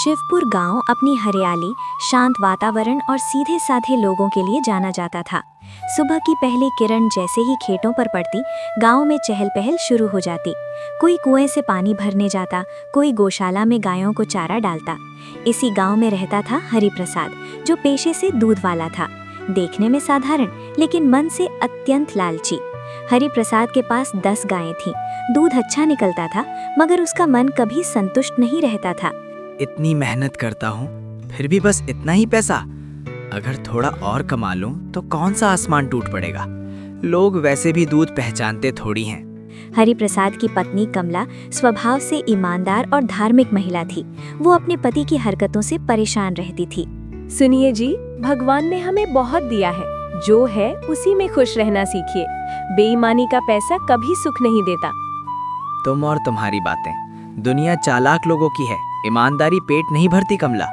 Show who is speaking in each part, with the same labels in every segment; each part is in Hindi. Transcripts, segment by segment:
Speaker 1: शिवपुर गांव अपनी हरियाली, शांत वातावरण और सीधे साधे लोगों के लिए जाना जाता था। सुबह की पहली किरण जैसे ही खेतों पर पड़ती, गांव में चहल पहल शुरू हो जाती। कोई कुएं से पानी भरने जाता, कोई गौशाला में गायों को चारा डालता। इसी गांव में रहता था हरिप्रसाद, जो पेशे से दूध वाला था। देखने में साधारण, लेकिन मन से अत्यंत लालची। हरिप्रसाद के पास 10 गायें थीं। दूध अच्छा निकलता था, मगर उसका मन कभी संतुष्ट नहीं रहता था।
Speaker 2: इतनी मेहनत करता हूँ, फिर भी बस इतना ही पैसा। अगर थोड़ा और कमा लूं तो कौन सा आसमान टूट पड़ेगा। लोग वैसे भी दूध पहचानते थोड़ी हैं।
Speaker 1: हरिप्रसाद की पत्नी कमला स्वभाव से ईमानदार और धार्मिक महिला थी। वो अपने पति की हरकतों से परेशान रहती थी।
Speaker 3: सुनिए जी, भगवान ने हमें बहुत दिया है, जो है उसी में खुश रहना सीखिए। बेईमानी का पैसा कभी सुख नहीं देता।
Speaker 2: तुम और तुम्हारी बातें, दुनिया चालाक लोगों की है, ईमानदारी पेट नहीं भरती कमला।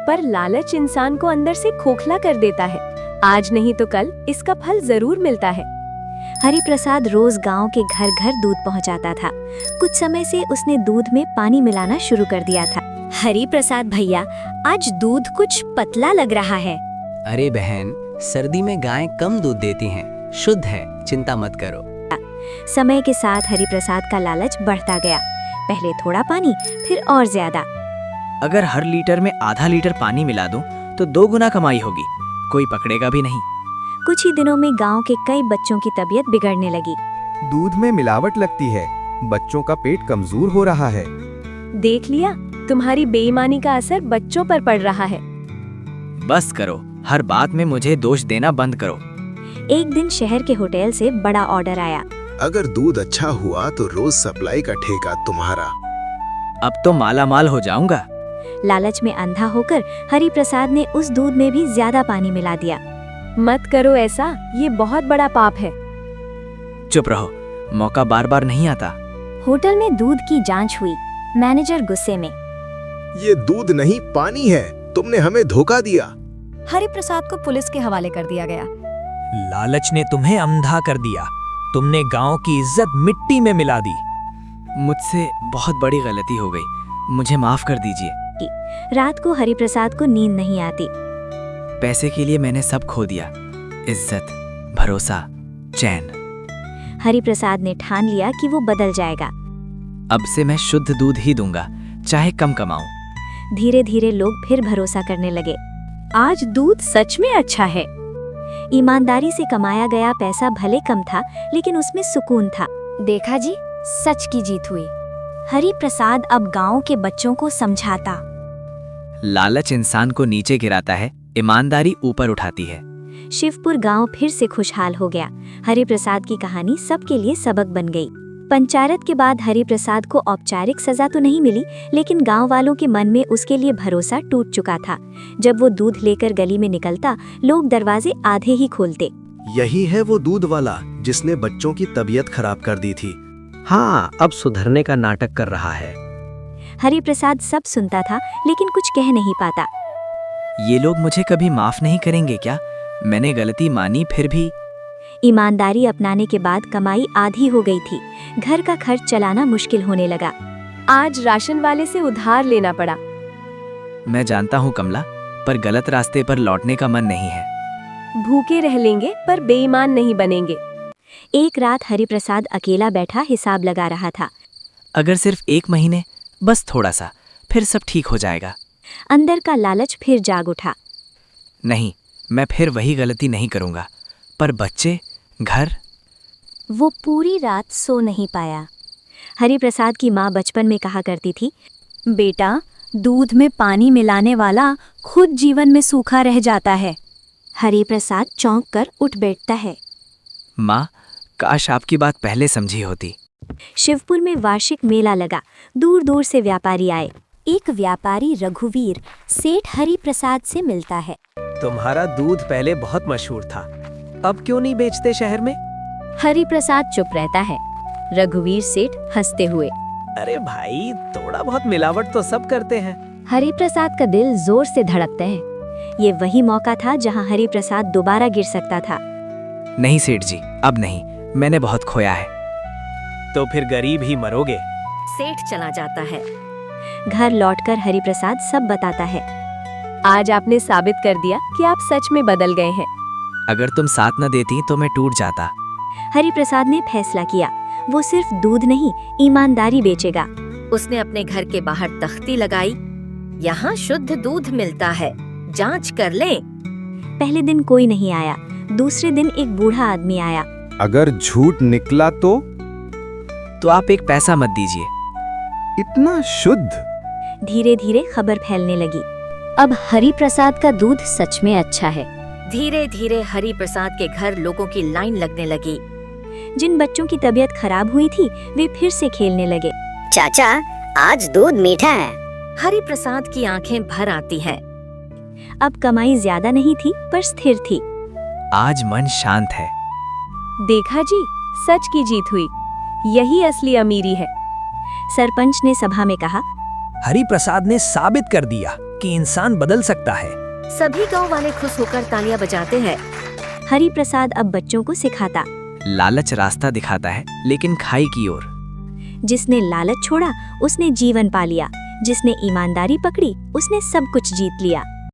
Speaker 3: पर लालच इंसान को अंदर से खोखला कर देता है। आज नहीं तो कल इसका फल जरूर मिलता है।
Speaker 1: हरिप्रसाद रोज गांव के घर घर दूध पहुंचाता था। कुछ समय से उसने दूध में पानी मिलाना शुरू कर दिया था। हरिप्रसाद भैया, आज दूध कुछ पतला लग रहा है।
Speaker 4: अरे बहन, सर्दी में गायें कम दूध देती हैं, शुद्ध है, चिंता मत करो।
Speaker 1: समय के साथ हरिप्रसाद का लालच बढ़ता गया। पहले थोड़ा पानी, फिर और ज्यादा।
Speaker 2: अगर हर लीटर में आधा लीटर पानी मिला दूं तो 2 गुना कमाई होगी। कोई पकड़ेगा भी नहीं।
Speaker 1: कुछ ही दिनों में गांव के कई बच्चों की तबीयत बिगड़ने लगी।
Speaker 5: दूध में मिलावट लगती है, बच्चों का पेट कमजोर हो रहा है।
Speaker 3: देख लिया, तुम्हारी बेईमानी का असर बच्चों पर पड़ रहा है।
Speaker 2: बस करो, हर बात में मुझे दोष देना बंद करो।
Speaker 1: एक दिन शहर के होटल से बड़ा ऑर्डर आया।
Speaker 6: अगर दूध अच्छा हुआ तो रोज सप्लाई का ठेका तुम्हारा।
Speaker 2: अब तो माला माल हो जाऊंगा।
Speaker 1: लालच में अंधा होकर हरिप्रसाद ने उस दूध में भी ज्यादा पानी मिला दिया।
Speaker 3: मत करो ऐसा, ये बहुत बड़ा पाप है।
Speaker 2: चुप रहो, मौका बार बार नहीं आता।
Speaker 1: होटल में दूध की जांच हुई। मैनेजर गुस्से में,
Speaker 6: ये दूध नहीं पानी है, तुमने हमें धोखा दिया।
Speaker 7: हरिप्रसाद को पुलिस के हवाले कर दिया गया।
Speaker 8: लालच ने तुम्हें अंधा कर दिया। तुमने गांव की इज्जत मिट्टी में मिला दी।
Speaker 2: मुझसे बहुत बड़ी गलती हो गई, मुझे माफ कर दीजिए।
Speaker 1: रात को हरिप्रसाद को नींद नहीं आती।
Speaker 2: पैसे के लिए मैंने सब खो दिया, इज्जत, भरोसा, चैन।
Speaker 1: हरिप्रसाद ने ठान लिया कि वो बदल जाएगा।
Speaker 2: अब से मैं शुद्ध दूध ही दूंगा, चाहे कम कमाऊं।
Speaker 1: धीरे धीरे लोग फिर भरोसा करने लगे।
Speaker 3: आज दूध सच में अच्छा है।
Speaker 1: ईमानदारी से कमाया गया पैसा भले कम था, लेकिन उसमें सुकून था।
Speaker 7: देखा जी, सच की जीत हुई।
Speaker 1: हरिप्रसाद अब गांव के बच्चों को समझाता।
Speaker 2: लालच इंसान को नीचे गिराता है, ईमानदारी ऊपर उठाती है।
Speaker 1: शिवपुर गांव फिर से खुशहाल हो गया। हरिप्रसाद की कहानी सबके लिए सबक बन गई। पंचायत के बाद हरिप्रसाद को औपचारिक सजा तो नहीं मिली, लेकिन गांव वालों के मन में उसके लिए भरोसा टूट चुका था। जब वो दूध लेकर गली में निकलता, लोग दरवाजे आधे ही खोलते।
Speaker 9: यही है वो दूध वाला जिसने बच्चों की तबीयत खराब कर दी थी।
Speaker 4: हाँ, अब सुधरने का नाटक कर रहा है।
Speaker 1: हरिप्रसाद सब सुनता था, लेकिन कुछ कह नहीं पाता।
Speaker 2: ये लोग मुझे कभी माफ नहीं करेंगे क्या? मैंने गलती मानी, फिर भी।
Speaker 1: ईमानदारी अपनाने के बाद कमाई आधी हो गई थी। घर का खर्च चलाना मुश्किल होने लगा।
Speaker 3: आज राशन वाले से उधार लेना पड़ा।
Speaker 2: मैं जानता हूँ कमला, पर गलत रास्ते पर लौटने का मन नहीं है।
Speaker 3: भूखे रह लेंगे पर बेईमान नहीं बनेंगे।
Speaker 1: एक रात हरिप्रसाद अकेला बैठा हिसाब लगा रहा था।
Speaker 2: अगर सिर्फ 1 महीने, बस थोड़ा सा, फिर सब ठीक हो जाएगा।
Speaker 1: अंदर का लालच फिर जाग उठा।
Speaker 2: नहीं, मैं फिर वही गलती नहीं करूंगा। पर बच्चे, घर।
Speaker 1: वो पूरी रात सो नहीं पाया। हरिप्रसाद की माँ बचपन में कहा करती थी,
Speaker 7: बेटा, दूध में पानी मिलाने वाला खुद जीवन में सूखा रह जाता है।
Speaker 1: हरिप्रसाद चौंक कर उठ बैठता है।
Speaker 2: माँ, काश आपकी बात पहले समझी होती।
Speaker 1: शिवपुर में वार्षिक मेला लगा। दूर दूर से व्यापारी आए। एक व्यापारी रघुवीर सेठ हरिप्रसाद से मिलता है।
Speaker 8: तुम्हारा दूध पहले बहुत मशहूर था, अब क्यों नहीं बेचते शहर में?
Speaker 3: हरिप्रसाद चुप रहता है। रघुवीर सेठ हंसते हुए,
Speaker 8: अरे भाई, थोड़ा बहुत मिलावट तो सब करते हैं।
Speaker 1: हरिप्रसाद का दिल जोर से धड़कता है। ये वही मौका था जहां हरिप्रसाद दोबारा गिर सकता था।
Speaker 2: नहीं सेठ जी, अब नहीं, मैंने बहुत खोया है।
Speaker 8: तो फिर गरीब ही मरोगे।
Speaker 7: सेठ चला जाता है।
Speaker 1: घर लौटकर हरिप्रसाद सब बताता है।
Speaker 3: आज आपने साबित कर दिया कि आप सच में बदल गए हैं।
Speaker 2: अगर तुम साथ न देती तो मैं टूट जाता।
Speaker 1: हरिप्रसाद ने फैसला किया, वो सिर्फ दूध नहीं, ईमानदारी बेचेगा।
Speaker 10: उसने अपने घर के बाहर तख्ती लगाई, यहाँ शुद्ध दूध मिलता है, जांच कर लें।
Speaker 1: पहले दिन कोई नहीं आया, दूसरे दिन एक बूढ़ा आदमी आया।
Speaker 5: अगर झूठ निकला
Speaker 2: तो आप एक पैसा मत दीजिए।
Speaker 5: इतना शुद्ध?
Speaker 1: धीरे धीरे खबर फैलने लगी।
Speaker 7: अब हरिप्रसाद का दूध सच में अच्छा है।
Speaker 10: धीरे धीरे हरि प्रसाद के घर लोगों की लाइन लगने लगी।
Speaker 1: जिन बच्चों की तबीयत खराब हुई थी वे फिर से खेलने लगे।
Speaker 11: चाचा, आज दूध मीठा है।
Speaker 10: हरि प्रसाद की आंखें भर आती हैं।
Speaker 1: अब कमाई ज्यादा नहीं थी पर स्थिर थी।
Speaker 2: आज मन शांत है।
Speaker 3: देखा जी, सच की जीत हुई। यही असली अमीरी है।
Speaker 1: सरपंच ने सभा में कहा,
Speaker 8: हरिप्रसाद ने साबित कर दिया कि इंसान बदल सकता है।
Speaker 10: सभी गांव वाले खुश होकर तालियां बजाते हैं।
Speaker 1: हरिप्रसाद अब बच्चों को सिखाता।
Speaker 2: लालच रास्ता दिखाता है, लेकिन खाई की ओर।
Speaker 1: जिसने लालच छोड़ा उसने जीवन पा लिया, जिसने ईमानदारी पकड़ी उसने सब कुछ जीत लिया।